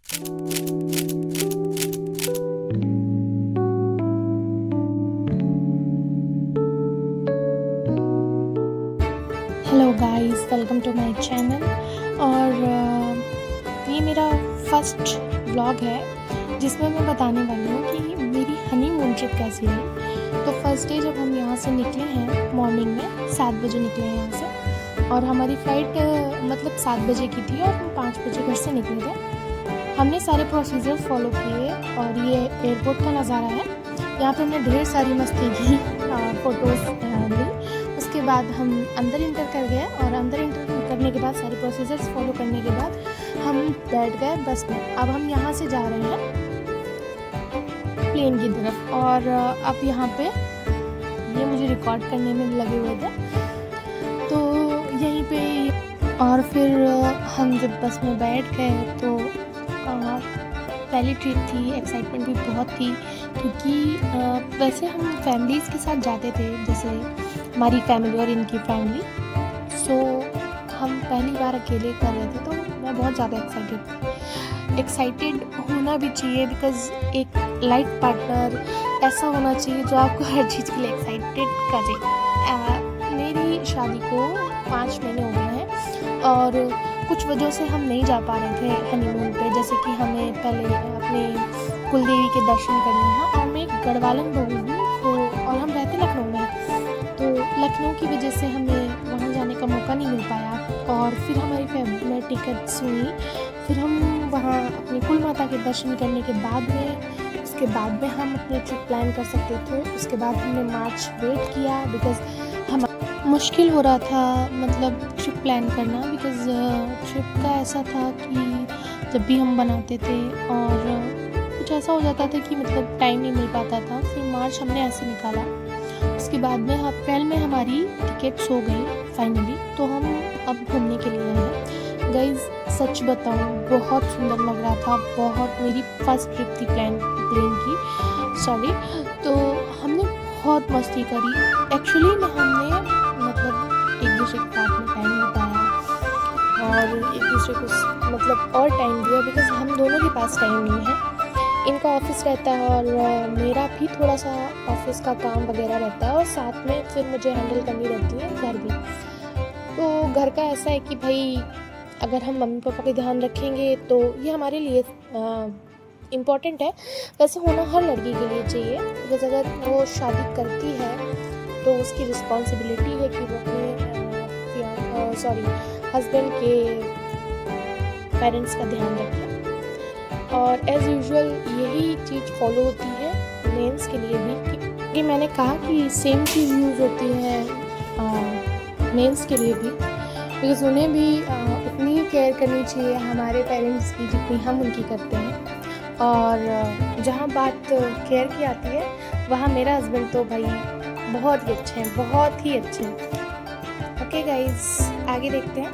Hello guys, welcome to my channel. और ये मेरा फर्स्ट व्लॉग है जिसमें मैं बताने वाली हूँ कि मेरी हनीमून ट्रिप कैसी रही। तो फर्स्ट डे जब हम यहाँ से निकले हैं मॉर्निंग में 7 बजे निकले हैं यहाँ से, और हमारी फ़्लाइट मतलब 7 बजे की थी और हम 5 बजे घर से निकले थे। हमने सारे प्रोसीजर फॉलो किए और ये एयरपोर्ट का नज़ारा है। यहाँ पे हमने ढेर सारी मस्ती की, फ़ोटोज़ ली। उसके बाद हम अंदर इंटर कर गए और अंदर इंटर करने के बाद सारे प्रोसीजर्स फॉलो करने के बाद हम बैठ गए बस में। अब हम यहाँ से जा रहे हैं प्लेन की तरफ, और अब यहाँ पे ये मुझे रिकॉर्ड करने में लगे हुए थे, तो यहीं पे। और फिर हम जब बस में बैठ गए तो पहली ट्रिप थी, एक्साइटमेंट भी बहुत थी, क्योंकि वैसे हम फैमिलीज़ के साथ जाते थे, जैसे हमारी फैमिली और इनकी फैमिली। सो हम पहली बार अकेले कर रहे थे, तो मैं बहुत ज़्यादा एक्साइटेड होना भी चाहिए, बिकॉज़ एक लाइफ पार्टनर ऐसा होना चाहिए जो आपको हर चीज़ के लिए एक्साइटेड करे। मेरी शादी को 5 महीने हो गए हैं और कुछ वजहों से हम नहीं जा पा रहे थे हनीमून पे, जैसे कि हमें पहले अपने कुलदेवी के दर्शन करने हैं, और मैं एक गढ़वालन बहू हूँ, तो और हम रहते लखनऊ में, तो लखनऊ की वजह से हमें वहाँ जाने का मौका नहीं मिल पाया। और फिर हमारी फैमिली में टिकट्स हुई, फिर हम वहाँ अपनी कुल माता के दर्शन करने के बाद में, उसके बाद में हम अपनी ट्रिप प्लान कर सकते थे। उसके बाद हमने मार्च वेट किया, बिकॉज़ हम मुश्किल हो रहा था मतलब ट्रिप प्लान करना, बिकॉज़ ट्रिप का ऐसा था कि जब भी हम बनाते थे और कुछ ऐसा हो जाता था कि मतलब टाइम नहीं मिल पाता था। फिर मार्च हमने ऐसे निकाला, उसके बाद में अप्रैल में हमारी टिकट्स हो गई फाइनली, तो हम अब घूमने के लिए आए हैं। गाइज़ सच बताऊँ, बहुत सुंदर लग रहा था, बहुत। मेरी फर्स्ट ट्रिप थी प्लेन की, सॉरी। तो हमने बहुत मस्ती करी। एक्चुअली में हमने मतलब एक दूसरे के साथ में टाइम बिताया और एक दूसरे को मतलब और टाइम दिया, बिकॉज़ हम दोनों के पास टाइम नहीं है। इनका ऑफिस रहता है और मेरा भी थोड़ा सा ऑफिस का काम वगैरह रहता है, और साथ में फिर मुझे हैंडल करनी रहती है घर भी। तो घर का ऐसा है कि भाई अगर हम मम्मी पापा का ध्यान रखेंगे तो ये हमारे लिए इम्पॉर्टेंट है। वैसे होना हर लड़की के लिए चाहिए, बिकॉज़ अगर वो शादी करती है तो उसकी रिस्पॉन्सिबिलिटी है कि वो अपने हस्बैंड के पेरेंट्स का ध्यान रखें। और एज़ यूजुअल यही चीज़ फॉलो होती है मेंस के लिए भी। कि मैंने कहा कि सेम चीज़ यूज़ होती है मेंस के लिए भी, बिकॉज़ उन्हें भी उतनी ही केयर करनी चाहिए हमारे पेरेंट्स की जितनी हम उनकी करते हैं। और जहाँ बात केयर की आती है, वहाँ मेरा हस्बैंड तो भाई बहुत ही अच्छे हैं, बहुत ही अच्छे हैं। ओके गाइज़, आगे देखते हैं।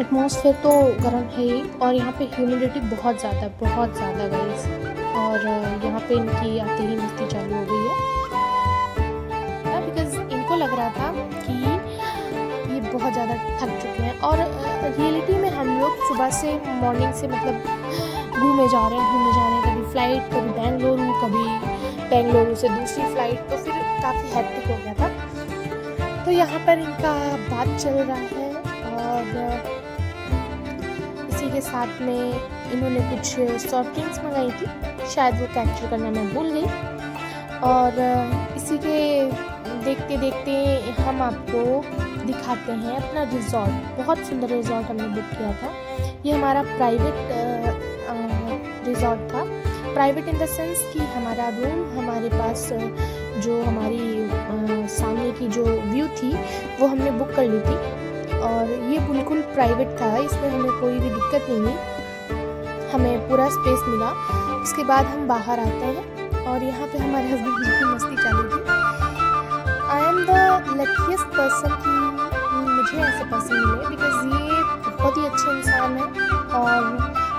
एटमॉस्फेयर तो गर्म है ही, और यहाँ पे ह्यूमिडिटी बहुत ज़्यादा गाइज़। और यहाँ पे इनकी आते ही मस्ती चालू हो गई है, बिकॉज़ इनको लग रहा था कि ये बहुत ज़्यादा थक चुके हैं। और रियलिटी में हम लोग सुबह से मॉर्निंग से मतलब घूमे जा रहे हैं, कभी फ़्लाइट, कभी बेंगलुरु से दूसरी फ़्लाइट, तो फिर काफ़ी हेक्टिक हो गया था। तो यहाँ पर इनका बात चल रहा है, और इसी के साथ में इन्होंने कुछ सॉफ्ट ड्रिंक्स मंगाई थी, शायद वो कैप्चर करना मैं भूल गई। और इसी के देखते देखते हम आपको दिखाते हैं अपना रिज़ॉर्ट। बहुत सुंदर रिज़ॉर्ट हमने बुक किया था। ये हमारा प्राइवेट रिज़ॉर्ट था। प्राइवेट इन द सेंस कि हमारा रूम हमारे पास जो हमारी सामने की जो व्यू थी वो हमने बुक कर ली थी, और ये बिल्कुल प्राइवेट था, इसमें हमें कोई भी दिक्कत नहीं हुई, हमें पूरा स्पेस मिला। उसके बाद हम बाहर आते हैं और यहाँ पे हमारे हस्बैंड जी की मस्ती चालू थी। I am the luckiest person कि मुझे ऐसे पर्सन मिले, बिकॉज़ ये बहुत ही अच्छे इंसान हैं और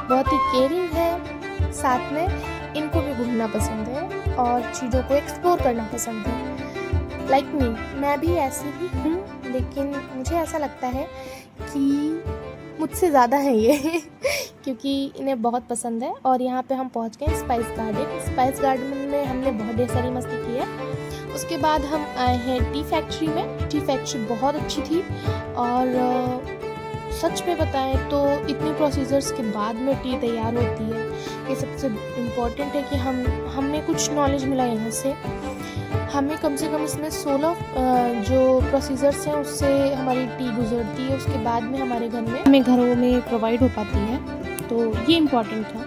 बहुत ही केयरिंग है। साथ में इनको भी घूमना पसंद है और चीज़ों को एक्सप्लोर करना पसंद है। लाइक मी, मैं भी ऐसी ही हूँ, लेकिन मुझे ऐसा लगता है कि मुझसे ज़्यादा है ये क्योंकि इन्हें बहुत पसंद है। और यहाँ पे हम पहुँच गए स्पाइस गार्डन। स्पाइस गार्डन में हमने बहुत ढेर सारी मस्ती की है। उसके बाद हम आए हैं टी फैक्ट्री में। टी फैक्ट्री बहुत अच्छी थी और सच में बताएं तो इतने प्रोसीजर्स के बाद में टी तैयार होती है, ये सबसे इम्पोर्टेंट है कि हमें कुछ नॉलेज मिला यहाँ से। हमें कम से कम इसमें 16 जो प्रोसीजर्स हैं उससे हमारी टी गुजरती है, उसके बाद में हमारे घर में हमें घरों में प्रोवाइड हो पाती है। तो ये इम्पोर्टेंट था।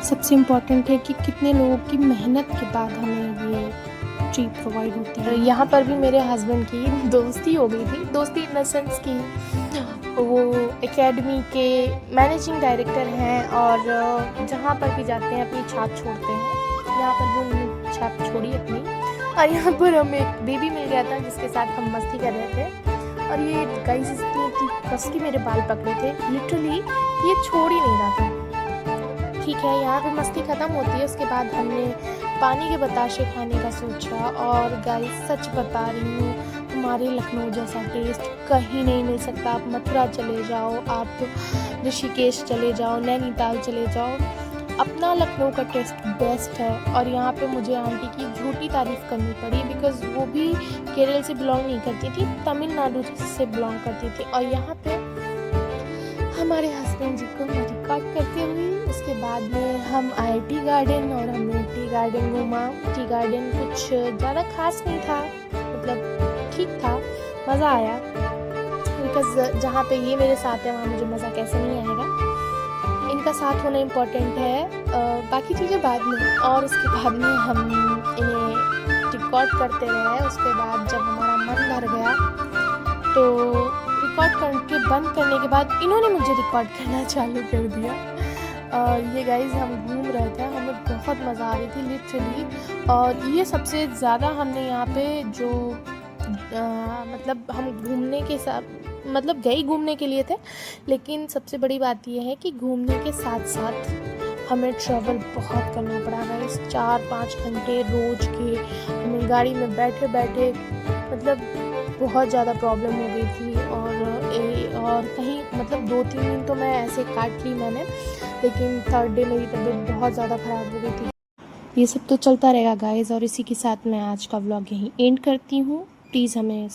सबसे इम्पोर्टेंट है कि कितने लोगों की मेहनत के बाद हमें ये टी प्रोवाइड होती है। यहाँ पर भी मेरे हस्बैंड की दोस्ती हो गई थी। दोस्ती इन द सेंस की वो एकेडमी के मैनेजिंग डायरेक्टर हैं और जहाँ पर भी जाते हैं अपनी छाप छोड़ते हैं। यहाँ पर भी उन्होंने छाप छोड़ी अपनी। और यहाँ पर हमें एक बेबी मिल गया था जिसके साथ हम मस्ती कर रहे थे। और ये गाइस इतनी कस के मेरे बाल पकड़े थे, लिटरली ये छोड़ ही नहीं रहा था। ठीक है, यहाँ पे मस्ती ख़त्म होती है। उसके बाद हमने पानी के बताशे खाने का सोचा। और गाइस सच बता रही हूँ, हमारे लखनऊ जैसा टेस्ट कहीं नहीं मिल सकता। आप मथुरा चले जाओ, आप ऋषिकेश चले जाओ, नैनीताल चले जाओ, अपना लखनऊ का टेस्ट बेस्ट है। और यहाँ पे मुझे आंटी की झूठी तारीफ़ करनी पड़ी, बिकॉज़ वो भी केरल से बिलोंग नहीं करती थी, तमिलनाडु से बिलोंग करती थी। और यहाँ पे हमारे हस्बैंड जी को मैं रिकॉर्ड करती हुई। उसके बाद में हम आए टी गार्डन और हमने टी गार्डन घूमा। टी गार्डन कुछ ज़्यादा खास नहीं था, मतलब ठीक था, मज़ा आया। बिकॉज़ जहाँ पे ये मेरे साथ है वहाँ मुझे मज़ा कैसे नहीं आएगा। इनका साथ होना इम्पोर्टेंट है, बाकी चीज़ें बाद में। और उसके बाद में हम इन्हें रिकॉर्ड करते रहे। उसके बाद जब हमारा मन भर गया तो रिकॉर्ड करके बंद करने के बाद इन्होंने मुझे रिकॉर्ड करना चालू कर दिया। और ये गाइस हम घूम रहे थे, हमें बहुत मज़ा आ रही थी लिटरली। और ये सबसे ज़्यादा हमने यहाँ पे जो मतलब हम घूमने के साथ मतलब गए घूमने के लिए थे, लेकिन सबसे बड़ी बात यह है कि घूमने के साथ साथ हमें ट्रैवल बहुत करना पड़ा गाइस। 4-5 घंटे रोज़ के हमें गाड़ी में बैठे बैठे मतलब बहुत ज़्यादा प्रॉब्लम हो गई थी। और कहीं मतलब 2-3 दिन तो मैं ऐसे काट ली मैंने, लेकिन 3rd डे मेरी तबीयत बहुत ज़्यादा ख़राब हो गई थी। ये सब तो चलता रहेगा गाइस। और इसी के साथ मैं आज का व्लॉग यहीं एंड करती हूँ। प्लीज़ हमें